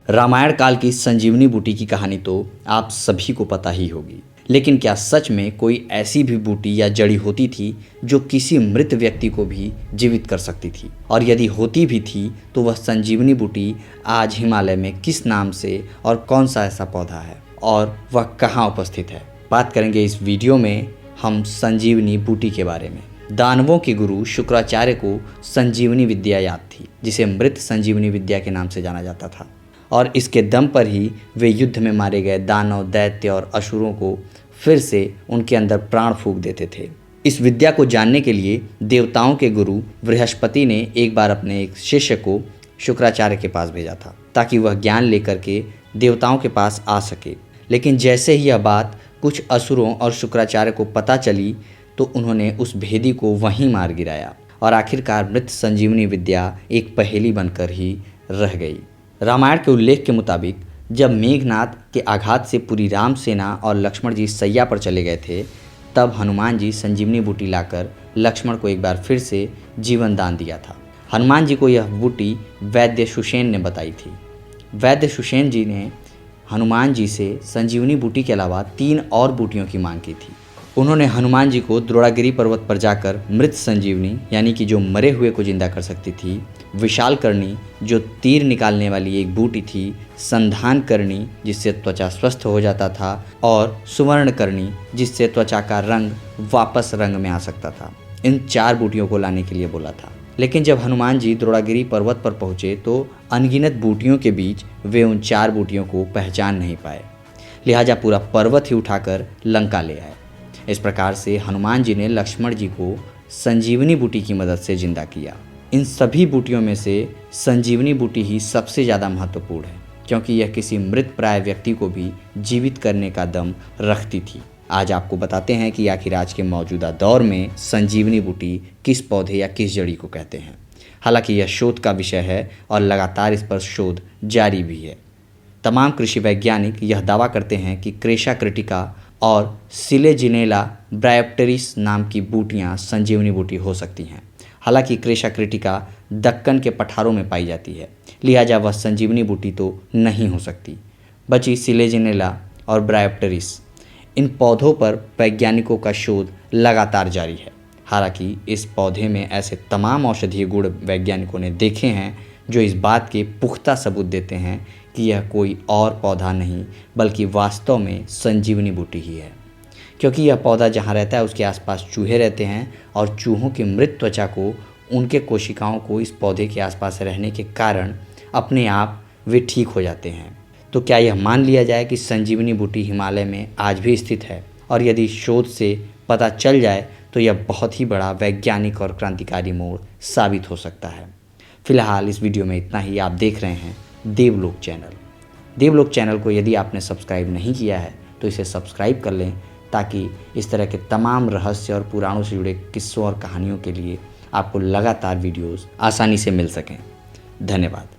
रामायण काल की संजीवनी बूटी की कहानी तो आप सभी को पता ही होगी, लेकिन क्या सच में कोई ऐसी भी बूटी या जड़ी होती थी जो किसी मृत व्यक्ति को भी जीवित कर सकती थी? और यदि होती भी थी तो वह संजीवनी बूटी आज हिमालय में किस नाम से और कौन सा ऐसा पौधा है और वह कहाँ उपस्थित है? बात करेंगे इस वीडियो में हम संजीवनी बूटी के बारे में। दानवों के गुरु शुक्राचार्य को संजीवनी विद्या याद थी, जिसे मृत संजीवनी विद्या के नाम से जाना जाता था, और इसके दम पर ही वे युद्ध में मारे गए दानव, दैत्य और असुरों को फिर से उनके अंदर प्राण फूंक देते थे। इस विद्या को जानने के लिए देवताओं के गुरु बृहस्पति ने एक बार अपने एक शिष्य को शुक्राचार्य के पास भेजा था, ताकि वह ज्ञान लेकर के देवताओं के पास आ सके। लेकिन जैसे ही यह बात कुछ असुरों और शुक्राचार्य को पता चली तो उन्होंने उस भेदी को वहीं मार गिराया, और आखिरकार मृत संजीवनी विद्या एक पहेली बनकर ही रह गई। रामायण के उल्लेख के मुताबिक जब मेघनाद के आघात से पूरी राम सेना और लक्ष्मण जी सैया पर चले गए थे, तब हनुमान जी संजीवनी बूटी लाकर लक्ष्मण को एक बार फिर से जीवन दान दिया था। हनुमान जी को यह बूटी वैद्य सुषेण ने बताई थी। वैद्य सुषेण जी ने हनुमान जी से संजीवनी बूटी के अलावा 3 और बूटियों की मांग की थी। उन्होंने हनुमान जी को द्रोणागिरी पर्वत पर जाकर मृत संजीवनी यानी कि जो मरे हुए को जिंदा कर सकती थी, विशाल करणी जो तीर निकालने वाली एक बूटी थी, संधान करणी जिससे त्वचा स्वस्थ हो जाता था, और सुवर्ण करणी जिससे त्वचा का रंग वापस रंग में आ सकता था, इन 4 बूटियों को लाने के लिए बोला था। लेकिन जब हनुमान जी द्रोणागिरी पर्वत पर पहुँचे तो अनगिनत बूटियों के बीच वे उन 4 बूटियों को पहचान नहीं पाए, लिहाजा पूरा पर्वत ही उठाकर लंका ले आए। इस प्रकार से हनुमान जी ने लक्ष्मण जी को संजीवनी बूटी की मदद से जिंदा किया। इन सभी बूटियों में से संजीवनी बूटी ही सबसे ज़्यादा महत्वपूर्ण है, क्योंकि यह किसी मृत प्राय व्यक्ति को भी जीवित करने का दम रखती थी। आज आपको बताते हैं कि आखिर आज के मौजूदा दौर में संजीवनी बूटी किस पौधे या किस जड़ी को कहते हैं। हालांकि यह शोध का विषय है और लगातार इस पर शोध जारी भी है। तमाम कृषि वैज्ञानिक यह दावा करते हैं कि क्रेशा क्रिटिका और सिलेजिनेला ब्रायोप्टेरिस नाम की बूटियां संजीवनी बूटी हो सकती हैं। हालांकि क्रेशा क्रिटिका दक्कन के पठारों में पाई जाती है, लिहाजा वह संजीवनी बूटी तो नहीं हो सकती। बची सिलेजिनेला और ब्रायोप्टेरिस। इन पौधों पर वैज्ञानिकों का शोध लगातार जारी है। हालांकि इस पौधे में ऐसे तमाम औषधीय गुण वैज्ञानिकों ने देखे हैं जो इस बात के पुख्ता सबूत देते हैं कि यह कोई और पौधा नहीं बल्कि वास्तव में संजीवनी बूटी ही है, क्योंकि यह पौधा जहाँ रहता है उसके आसपास चूहे रहते हैं, और चूहों की मृत त्वचा को उनके कोशिकाओं को इस पौधे के आसपास रहने के कारण अपने आप वे ठीक हो जाते हैं। तो क्या यह मान लिया जाए कि संजीवनी बूटी हिमालय में आज भी स्थित है? और यदि शोध से पता चल जाए तो यह बहुत ही बड़ा वैज्ञानिक और क्रांतिकारी मोड़ साबित हो सकता है। फिलहाल इस वीडियो में इतना ही। आप देख रहे हैं देवलोक चैनल। देवलोक चैनल को यदि आपने सब्सक्राइब नहीं किया है तो इसे सब्सक्राइब कर लें, ताकि इस तरह के तमाम रहस्य और पुराणों से जुड़े किस्सों और कहानियों के लिए आपको लगातार वीडियोस आसानी से मिल सकें। धन्यवाद।